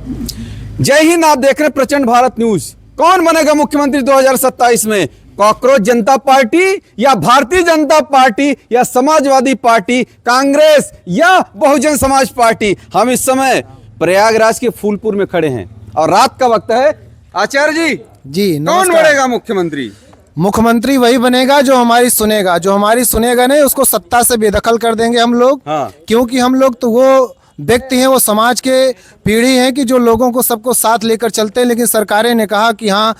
जय हिंद। आप देख रहे हैं प्रचंड भारत न्यूज। कौन बनेगा मुख्यमंत्री 2027 में? कॉकरोच जनता पार्टी या भारतीय जनता पार्टी या समाजवादी पार्टी, कांग्रेस या बहुजन समाज पार्टी? हम इस समय प्रयागराज के फूलपुर में खड़े हैं और रात का वक्त है। आचार्य जी कौन बनेगा मुख्यमंत्री? मुख्यमंत्री वही बनेगा जो हमारी सुनेगा। जो हमारी सुनेगा नहीं उसको सत्ता से बेदखल कर देंगे हम लोग। क्योंकि हम लोग तो वो व्यक्ति हैं, वो समाज के पीढ़ी हैं कि जो लोगों को सबको साथ लेकर चलते हैं। लेकिन सरकारें ने कहा कि हाँ,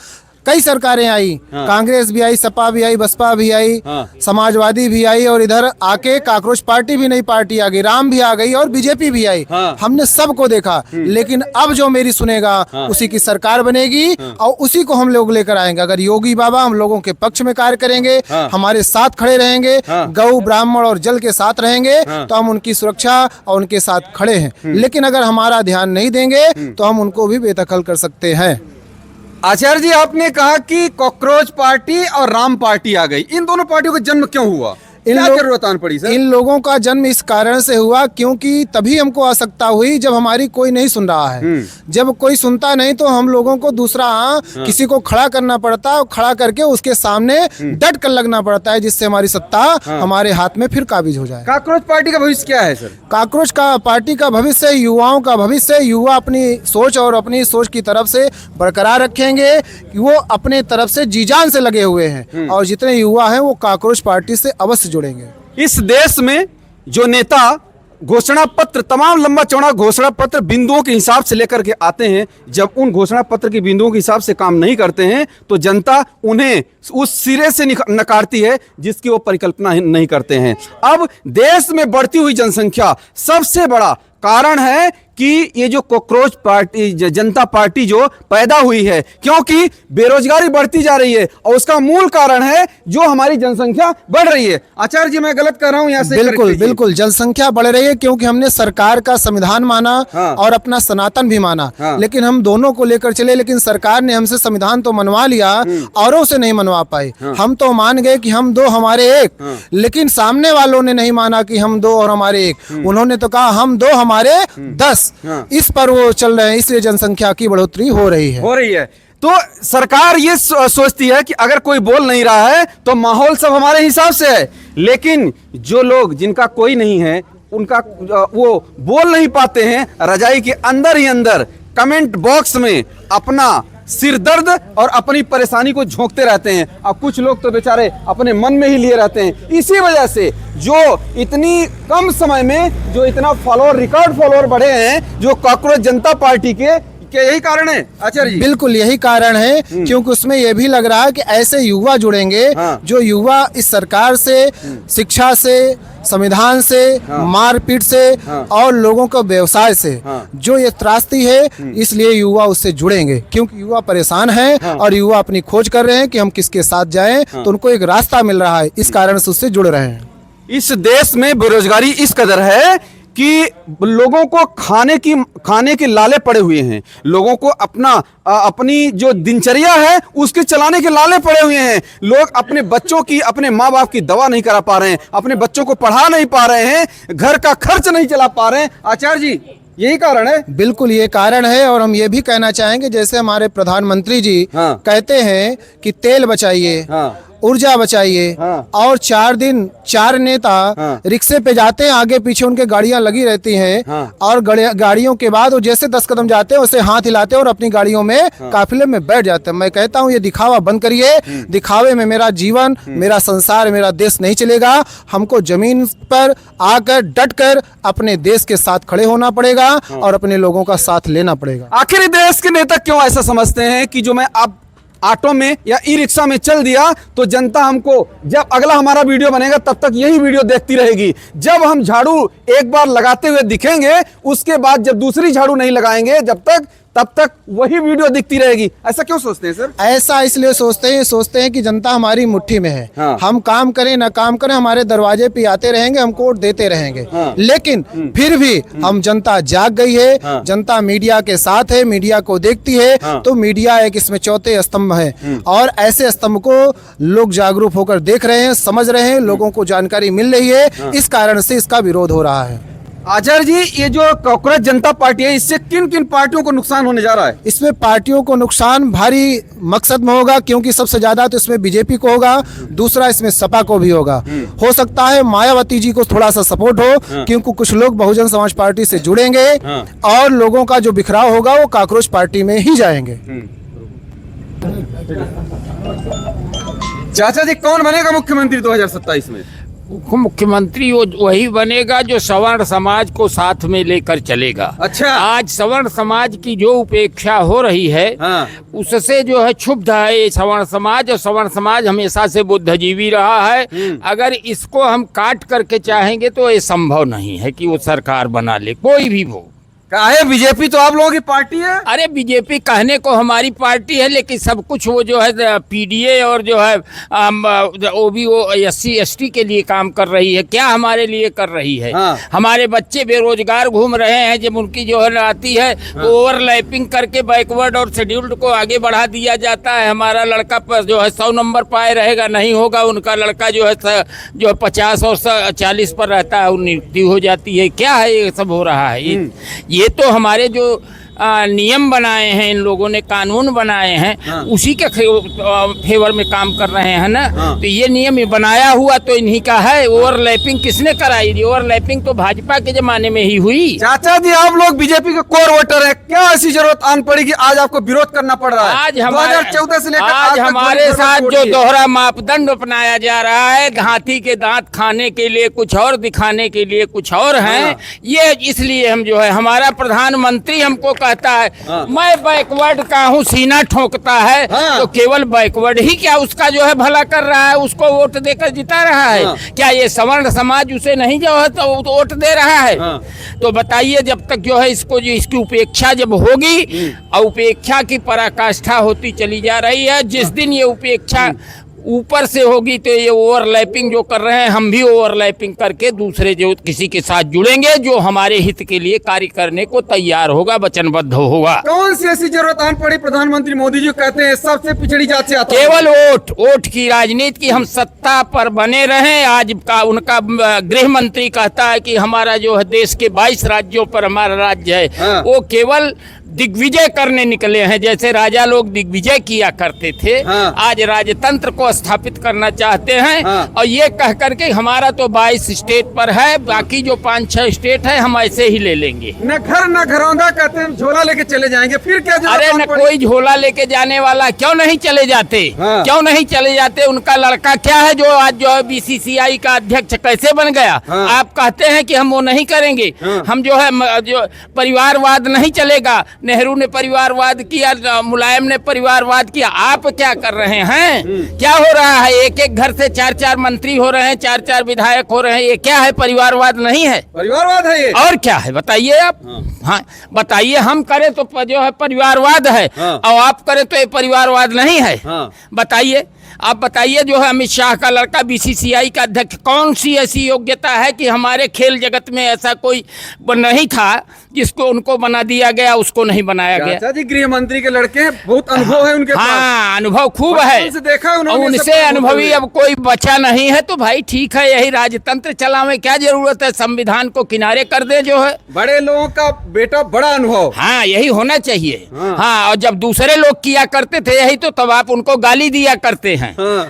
कई सरकारें आई, कांग्रेस भी आई, सपा भी आई, बसपा भी आई, समाजवादी भी आई और इधर आके कॉकरोच पार्टी भी नई पार्टी आ गई, राम भी आ गई और बीजेपी भी आई। हमने सबको देखा। लेकिन अब जो मेरी सुनेगा उसी की सरकार बनेगी और उसी को हम लोग लेकर आएंगे। अगर योगी बाबा हम लोगों के पक्ष में कार्य करेंगे, हमारे साथ खड़े रहेंगे, गौ ब्राह्मण और जल के साथ रहेंगे, तो हम उनकी सुरक्षा और उनके साथ खड़े हैं। लेकिन अगर हमारा ध्यान नहीं देंगे तो हम उनको भी बेदखल कर सकते हैं। आचार्य जी, आपने कहा कि कॉकरोच पार्टी और राम पार्टी आ गई। इन दोनों पार्टियों का जन्म क्यों हुआ? क्या जरूरत आन पड़ी सर? इन लोगों का जन्म इस कारण से हुआ क्योंकि तभी हमको आवश्यकता हुई जब हमारी कोई नहीं सुन रहा है। जब कोई सुनता नहीं तो हम लोगों को दूसरा किसी को खड़ा करना पड़ता है और खड़ा करके उसके सामने डट कर लगना पड़ता है, जिससे हमारी सत्ता हमारे हाथ में फिर काबिज हो जाए। कॉकरोच पार्टी का भविष्य क्या है सर? कॉकरोच का पार्टी का भविष्य, युवाओं का भविष्य। युवा अपनी सोच और अपनी सोच की तरफ से बरकरार रखेंगे कि वो अपने तरफ से जी जान से लगे हुए हैं और जितने युवा हैं वो कॉकरोच पार्टी से अवश्य जुड़ेंगे। इस देश में जो नेता घोषणा पत्र, तमाम लंबा चौड़ा घोषणा पत्र बिंदुओं के हिसाब से लेकर के आते हैं, जब उन घोषणा पत्र के बिंदुओं के हिसाब से काम नहीं करते हैं तो जनता उन्हें उस सिरे से नकारती है जिसकी वो परिकल्पना नहीं करते हैं। अब देश में बढ़ती हुई जनसंख्या सबसे बड़ा कारण है कि ये जो कॉकरोच पार्टी, जनता पार्टी जो पैदा हुई है, क्योंकि बेरोजगारी बढ़ती जा रही है और उसका मूल कारण है जो हमारी जनसंख्या बढ़ रही है। आचार्य जी, मैं गलत कर रहा हूं यहाँ से? बिल्कुल जनसंख्या बढ़ रही है क्योंकि हमने सरकार का संविधान माना और अपना सनातन भी माना। लेकिन हम दोनों को लेकर चले, लेकिन सरकार ने हमसे संविधान तो मनवा लिया, औरों से नहीं मनवा पाए। हम तो मान गए कि हम दो हमारे एक, लेकिन सामने वालों ने नहीं माना कि हम दो और हमारे एक। उन्होंने तो कहा हम दो हमारे 10। इस पर वो चल रहे हैं, इसलिए जनसंख्या की बढ़ोतरी हो रही है। तो सरकार ये सोचती है कि अगर कोई बोल नहीं रहा है तो माहौल सब हमारे हिसाब से है। लेकिन जो लोग जिनका कोई नहीं है, उनका वो बोल नहीं पाते हैं, रजाई के अंदर ही अंदर कमेंट बॉक्स में अपना सिर दर्द और अपनी परेशानी को झोंकते रहते हैं। अब कुछ लोग तो बेचारे अपने मन में ही लिए रहते हैं। इसी वजह से जो इतनी कम समय में जो इतना फॉलोअर, रिकॉर्ड फॉलोअर बढ़े हैं जो कॉकरोच जनता पार्टी के, यही कारण है आचार्य जी? बिल्कुल यही कारण है, क्योंकि उसमें यह भी लग रहा है कि ऐसे युवा जुड़ेंगे जो युवा इस सरकार से, शिक्षा से, संविधान से, मारपीट से और लोगों को व्यवसाय से जो ये त्रासदी है, इसलिए युवा उससे जुड़ेंगे। क्योंकि युवा परेशान हैं और युवा अपनी खोज कर रहे हैं कि हम किसके साथ जाएं, तो उनको एक रास्ता मिल रहा है, इस कारण से उससे जुड़ रहे हैं। इस देश में बेरोजगारी इस कदर है कि लोगों को खाने के लाले पड़े हुए हैं। लोगों को अपनी जो दिनचर्या है उसके चलाने के लाले पड़े हुए हैं। लोग अपने बच्चों की, अपने माँ बाप की दवा नहीं करा पा रहे हैं, अपने बच्चों को पढ़ा नहीं पा रहे हैं, घर का खर्च नहीं चला पा रहे हैं। आचार्य जी, यही कारण है? बिल्कुल ये कारण है। और हम ये भी कहना चाहेंगे, जैसे हमारे प्रधानमंत्री जी कहते हैं कि तेल बचाइए, ऊर्जा बचाइए, और 4 दिन 4 नेता रिक्शे पे जाते हैं, आगे पीछे उनके गाड़ियां लगी रहती हैं और गाड़ियों के बाद वो जैसे 10 कदम जाते हैं वैसे हाथ हिलाते हैं और अपनी गाड़ियों में काफिले में बैठ जाते हैं। मैं कहता हूँ ये दिखावा बंद करिए। दिखावे में मेरा जीवन, मेरा संसार, मेरा देश नहीं चलेगा। हमको जमीन पर आकर डट कर अपने देश के साथ खड़े होना पड़ेगा और अपने लोगों का साथ लेना पड़ेगा। आखिर देश के नेता क्यों ऐसा समझते हैं कि जो मैं अब ऑटो में या ई रिक्शा में चल दिया तो जनता हमको, जब अगला हमारा वीडियो बनेगा तब तक यही वीडियो देखती रहेगी। जब हम झाड़ू एक बार लगाते हुए दिखेंगे, उसके बाद जब दूसरी झाड़ू नहीं लगाएंगे तब तक वही वीडियो दिखती रहेगी। ऐसा क्यों सोचते हैं सर? ऐसा इसलिए सोचते हैं कि जनता हमारी मुट्ठी में है। हम काम करें ना काम करें, हमारे दरवाजे पे आते रहेंगे, हम वोट देते रहेंगे। लेकिन फिर भी हम, जनता जाग गई है, जनता मीडिया के साथ है, मीडिया को देखती है। तो मीडिया एक इसमें चौथे स्तंभ है और ऐसे स्तंभ को लोग जागरूक होकर देख रहे हैं, समझ रहे हैं, लोगों को जानकारी मिल रही है। इस कारण से इसका विरोध हो रहा है। आचार्य जी, ये जो कांग्रेस जनता पार्टी है, इससे किन किन पार्टियों को नुकसान होने जा रहा है? इसमें पार्टियों को नुकसान भारी मकसद में होगा, क्योंकि सबसे ज्यादा तो इसमें बीजेपी को होगा, दूसरा इसमें सपा को भी होगा। हो सकता है मायावती जी को थोड़ा सा सपोर्ट हो, क्योंकि कुछ लोग बहुजन समाज पार्टी से जुड़ेंगे और लोगों का जो बिखराव होगा वो कांग्रेस पार्टी में ही जाएंगे। चाचा जी, कौन बनेगा मुख्यमंत्री 2027 में? मुख्यमंत्री वही बनेगा जो सवर्ण समाज को साथ में लेकर चलेगा। अच्छा। आज सवर्ण समाज की जो उपेक्षा हो रही है, उससे जो है क्षुब्ध है ये सवर्ण समाज, और सवर्ण समाज हमेशा से बुद्धिजीवी रहा है। अगर इसको हम काट करके चाहेंगे तो ये संभव नहीं है कि वो सरकार बना ले, कोई भी वो। काहे, बीजेपी तो आप लोगों की पार्टी है। अरे बीजेपी कहने को हमारी पार्टी है, लेकिन सब कुछ वो जो है पीडीए और जो है ओबीओ SC ST के लिए काम कर रही है, क्या हमारे लिए कर रही है? हमारे बच्चे बेरोजगार घूम रहे हैं, जब उनकी जो है आती है तो ओवरलैपिंग करके बैकवर्ड और शेड्यूल्ड को आगे बढ़ा दिया जाता है। हमारा लड़का पर जो है 100 नंबर पाए रहेगा, नहीं होगा। उनका लड़का जो है 50 और 40 पर रहता है, नियुक्ति हो जाती है। क्या है ये सब हो रहा है? ये तो हमारे जो नियम बनाए हैं इन लोगों ने, कानून बनाए हैं, उसी के फेवर में काम कर रहे हैं ना। तो ये नियम बनाया हुआ तो इन्हीं का है। ओवरलैपिंग किसने कराई? ओवरलैपिंग तो भाजपा के जमाने में ही हुई। चाचा जी, आप लोग बीजेपी के कोर वोटर हैं, क्या ऐसी जरूरत आन पड़ी कि आज आपको विरोध करना पड़ रहा है? आज 2014 से लेकर आज हमारे साथ जो दोहरा मापदंड अपनाया जा रहा है, हाथी के दांत खाने के लिए कुछ और, दिखाने के लिए कुछ और है। ये इसलिए हम जो है, हमारा प्रधानमंत्री हमको कहता है मैं बैकवर्ड का हूँ, सीना ठोकता है। तो केवल बैकवर्ड ही क्या उसका जो है भला कर रहा है, उसको वोट देकर जिता रहा है? क्या ये सवर्ण समाज उसे नहीं जो है तो वोट दे रहा है? तो बताइए, जब तक जो है इसको जो इसकी उपेक्षा जब होगी, और उपेक्षा की पराकाष्ठा होती चली जा रही है, जिस दिन ये उपेक्षा ऊपर से होगी तो ये ओवरलैपिंग जो कर रहे हैं, हम भी ओवरलैपिंग करके दूसरे जो किसी के साथ जुड़ेंगे जो हमारे हित के लिए कार्य करने को तैयार होगा, वचनबद्ध होगा। कौन सी ऐसी जरूरत आन पड़ी? प्रधानमंत्री मोदी जी कहते हैं सबसे पिछड़ी जात से आता है। केवल वोट की राजनीति की, हम सत्ता पर बने रहें। आज का उनका गृह मंत्री कहता है कि हमारा जो है देश के 22 राज्यों पर हमारा राज्य है, वो केवल दिग्विजय करने निकले हैं। जैसे राजा लोग दिग्विजय किया करते थे, आज राजतंत्र को स्थापित करना चाहते हैं। और ये कह करके हमारा तो 22 स्टेट पर है, बाकी जो 5-6 स्टेट है हम ऐसे ही ले लेंगे। न घर न घरौंदा, कहते हैं झोला लेके चले जाएंगे, फिर क्या? अरे न कोई झोला लेके जाने वाला, क्यों नहीं चले जाते? क्यों नहीं चले जाते? उनका लड़का क्या है जो आज जो है BCCI का अध्यक्ष कैसे बन गया? आप कहते हैं कि हम वो नहीं करेंगे, हम जो है जो परिवारवाद नहीं चलेगा। नेहरू ने परिवारवाद किया, मुलायम ने परिवारवाद किया। आप क्या कर रहे हैं? क्या हो रहा है? एक एक घर से 4-4 मंत्री हो रहे हैं, 4-4 विधायक हो रहे हैं। ये क्या है? परिवारवाद नहीं है? परिवारवाद है ये। और क्या है बताइए आप? हाँ बताइए, हम करें तो जो है परिवारवाद है, और आप करें तो ये परिवारवाद नहीं है? बताइए, आप बताइए। जो है अमित शाह का लड़का BCCI का अध्यक्ष, कौन सी ऐसी योग्यता है कि हमारे खेल जगत में ऐसा कोई नहीं था जिसको उनको बना दिया गया, उसको नहीं बनाया गया? चाचा जी, गृह मंत्री के लड़के बहुत अनुभव है उनके पास। हाँ, अनुभव खूब है, देखा उनसे अनुभवी अब कोई बचा नहीं है। तो भाई ठीक है, यही राजतंत्र चलावे, क्या जरूरत है? संविधान को किनारे कर दे। जो है बड़े लोगों का बेटा बड़ा अनुभव, हाँ यही होना चाहिए। हाँ, और जब दूसरे लोग किया करते थे यही, तो तब आप उनको गाली दिया करते हैं।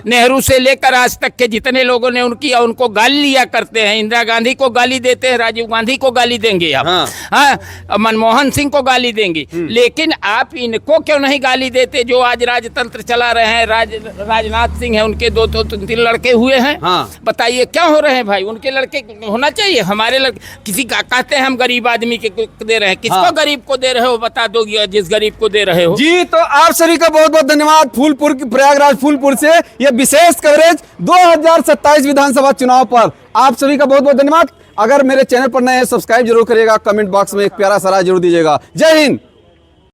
नेहरू से लेकर आज तक के जितने लोगों ने उनको गाली लिया करते हैं। इंदिरा गांधी को गाली देते हैं, राजीव गांधी को गाली देंगे आप, मनमोहन सिंह को गाली देंगे, लेकिन आप इनको क्यों नहीं गाली देते जो आज राजतंत्र चला रहे हैं? राजनाथ सिंह है, उनके 2-3 लड़के हुए हैं। बताइए क्या हो रहे हैं भाई? उनके लड़के होना चाहिए, हमारे लड़के। किसी का कहते हैं हम गरीब आदमी के दे रहे हैं, किसको गरीब को दे रहे हो? बता दो, जिस गरीब को दे रहे हो। जी, तो आप सभी का बहुत बहुत धन्यवाद। फूलपुर, प्रयागराज फूलपुर से यह विशेष कवरेज 2027 विधानसभा चुनाव पर आप सभी का बहुत बहुत धन्यवाद। अगर मेरे चैनल पर नए हैं, सब्सक्राइब जरूर करिएगा, कमेंट बॉक्स में एक प्यारा सा राय जरूर दीजिएगा। जय हिंद।